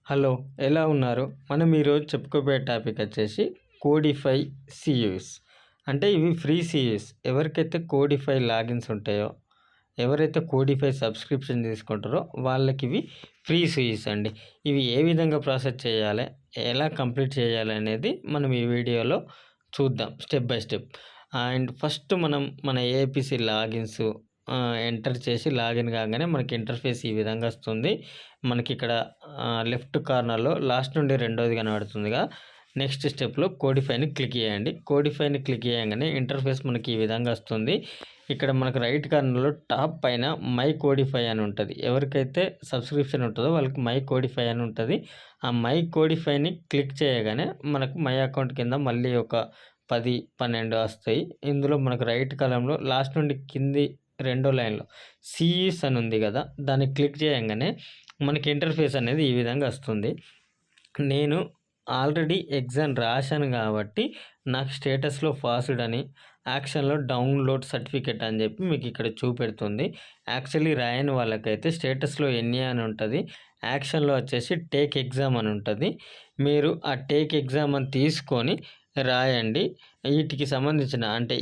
Hello! ఎలా ఉన్నారు? మనం ఈరోజు చెప్పుకోబోయే టాపిక్ వచ్చేసి కోడిఫై సీయూస్. అంటే ఇవి ఫ్రీ సీయూస్. ఎవరికైతే కోడిఫై లాగిన్స్ ఉంటాయో, ఎవరైతే కోడిఫై సబ్స్క్రిప్షన్ తీసుకుంటారో వాళ్ళకివి ఫ్రీ సీయూస్ అండి. ఇవి ఏ విధంగా ప్రాసెస్ చేయాలి, ఎలా కంప్లీట్ చేయాలి అనేది మనం ఈ వీడియోలో చూద్దాం step by step. And first మనం మన ఏపీసీ లాగిన్స్ ఎంటర్ చేసి లాగిన్ కాగానే మనకి ఇంటర్ఫేస్ ఈ విధంగా వస్తుంది. మనకిక్కడ లెఫ్ట్ కార్నర్‌లో లాస్ట్ నుండి రెండోది కనబడుతుందిగా. నెక్స్ట్ స్టెప్‌లో కోడిఫైని క్లిక్ చేయండి. కోడిఫైని క్లిక్ చేయంగానే ఇంటర్ఫేస్ మనకి ఈ విధంగా వస్తుంది. ఇక్కడ మనకు రైట్ కార్నర్‌లో టాప్ పైన మై కోడిఫై అని ఉంటది. ఎవరికైతే సబ్స్క్రిప్షన్ ఉంటదో వాళ్ళకి మై కోడిఫై అని ఉంటది. ఆ మై కోడిఫైని క్లిక్ చేయగానే మనకు మై అకౌంట్ కింద మళ్ళీ ఒక 10, 12 వస్తాయి. ఇందులో మనకు రైట్ కాలమ్‌లో లాస్ట్ నుండి కింది రెండో లైన్‌లో సీఈస్ అని ఉంది కదా! దాన్ని క్లిక్ చేయంగానే మనకి ఇంటర్ఫేస్ అనేది ఈ విధంగా వస్తుంది. నేను ఆల్రెడీ ఎగ్జామ్ రాశాను కాబట్టి నాకు స్టేటస్‌లో పాస్డ్ అని, యాక్షన్‌లో డౌన్‌లోడ్ సర్టిఫికేట్ అని చెప్పి మీకు ఇక్కడ చూపెడుతుంది. యాక్చువల్లీ రాయని వాళ్ళకైతే స్టేటస్‌లో ఎన్ఏ అని ఉంటది. యాక్షన్‌లో వచ్చేసి టేక్ ఎగ్జామ్ అని ఉంటది. మీరు ఆ టేక్ ఎగ్జామ్ అని తీసుకొని రాయండి. వీటికి సంబంధించిన అంటే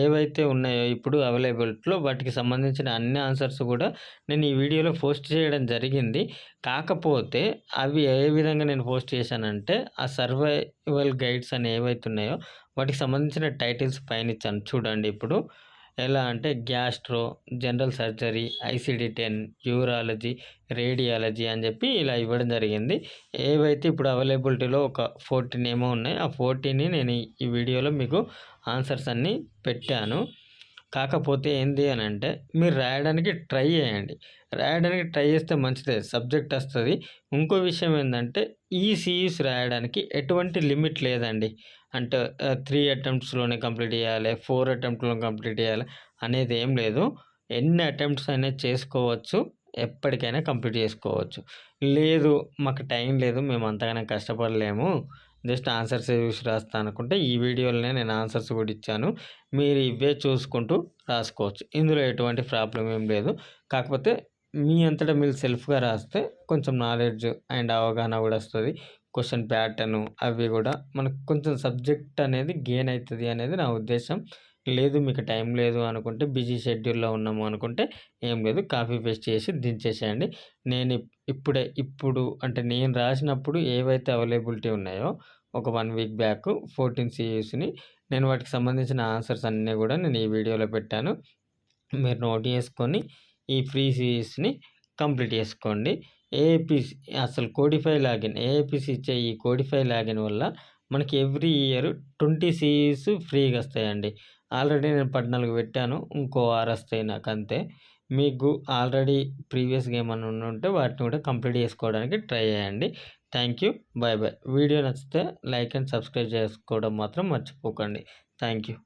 ఏవైతే ఉన్నాయో ఇప్పుడు అవైలబిలిటీలో వాటికి సంబంధించిన అన్ని ఆన్సర్స్ కూడా నేను ఈ వీడియోలో పోస్ట్ చేయడం జరిగింది. కాకపోతే అవి ఏ విధంగా నేను పోస్ట్ చేశానంటే ఆ సర్వైవల్ గైడ్స్ అని ఏవైతే ఉన్నాయో వాటికి సంబంధించిన టైటిల్స్ పైన ఇచ్చాను చూడండి ఇప్పుడు. ఎలా అంటే gastro, general surgery, ICD ten, urology, radiology అని చెప్పి ఇలా ఇవ్వడం జరిగింది. ఏవైతే ఇప్పుడు అవైలబిలిటీలో ఒక 14 ఏమో ఉన్నాయి. ఆ 14ని నేను ఈ వీడియోలో మీకు ఆన్సర్స్ అన్నీ పెట్టాను. కాకపోతే ఏంది అనంటే మీరు రాయడానికి ట్రై చేయండి. రాయడానికి ట్రై చేస్తే మంచిదే, సబ్జెక్ట్ వస్తది. ఇంకో విషయం ఏందంటే ఈ సీఈస్ రాయడానికి ఎటువంటి లిమిట్ లేదండి. అంటే 3 అటెంప్ట్స్‌లోనే కంప్లీట్ చేయాలి, 4 అటెంప్ట్‌లో కంప్లీట్ చేయాలి అనేది ఏం లేదు. ఎన్ని అటెంప్ట్స్ అయినా చేసుకోవచ్చు. ఎప్పటికైనా కంప్లీట్ చేసుకోవచ్చు. లేదు మాకు టైం లేదు, మేము అంతగానం కష్టపడలేము, జస్ట్ ఆన్సర్సే చూసి రాస్తా అనుకుంటే ఈ వీడియోలోనే నేను ఆన్సర్స్ కూడా ఇచ్చాను. మీరు ఇవే చూసుకుంటూ రాసుకోవచ్చు. ఇందులో ఎటువంటి ప్రాబ్లమ్ ఏం లేదు. కాకపోతే మీ అంతటా మీరు సెల్ఫ్‌గా రాస్తే కొంచెం నాలెడ్జ్ అండ్ అవగాహన కూడా వస్తది. క్వెషన్ ప్యాటర్ను అవి కూడా మనకు కొంచెం సబ్జెక్ట్ అనేది గెయిన్ అయితది అనేది నా ఉద్దేశం. లేదు మీకు టైం లేదు అనుకుంటే, బిజీ షెడ్యూల్‌లో ఉన్నాము అనుకుంటే ఏం లేదు, కాపీ పేస్ట్ చేసి దించేసేయండి. నేను ఇప్పుడు అంటే నేను రాసినప్పుడు ఏవైతే అవైలబిలిటీ ఉన్నాయో ఒక 1 వీక్ బ్యాక్ 14 సీఈస్‌ని నేను వాటికి సంబంధించిన ఆన్సర్స్ అన్నీ కూడా నేను ఈ వీడియోలో పెట్టాను. మీరు నోట్ చేసుకొని ఈ ఫ్రీ సీరీస్‌ని కంప్లీట్ చేసుకోండి. ఏఏపీసీ అసలు కోడిఫై లాగిన్ ఏఏపీసీ ఇచ్చే ఈ కోడిఫై లాగిన్ వల్ల మనకి ఎవ్రీ ఇయర్ 20 సీరీస్ ఫ్రీగా వస్తాయండి. ఆల్రెడీ నేను 14 పెట్టాను. ఇంకో 6 వస్తాయి నాకంతే. మీకు ఆల్రెడీ ప్రీవియస్‌గా ఏమన్నా ఉండుంటే వాటిని కూడా కంప్లీట్ చేసుకోవడానికి ట్రై చేయండి. Thank you. By by. Video నచ్చితే లైక్ అండ్ సబ్స్క్రైబ్ చేసుకోవడం మాత్రం మర్చిపోకండి. Thank you.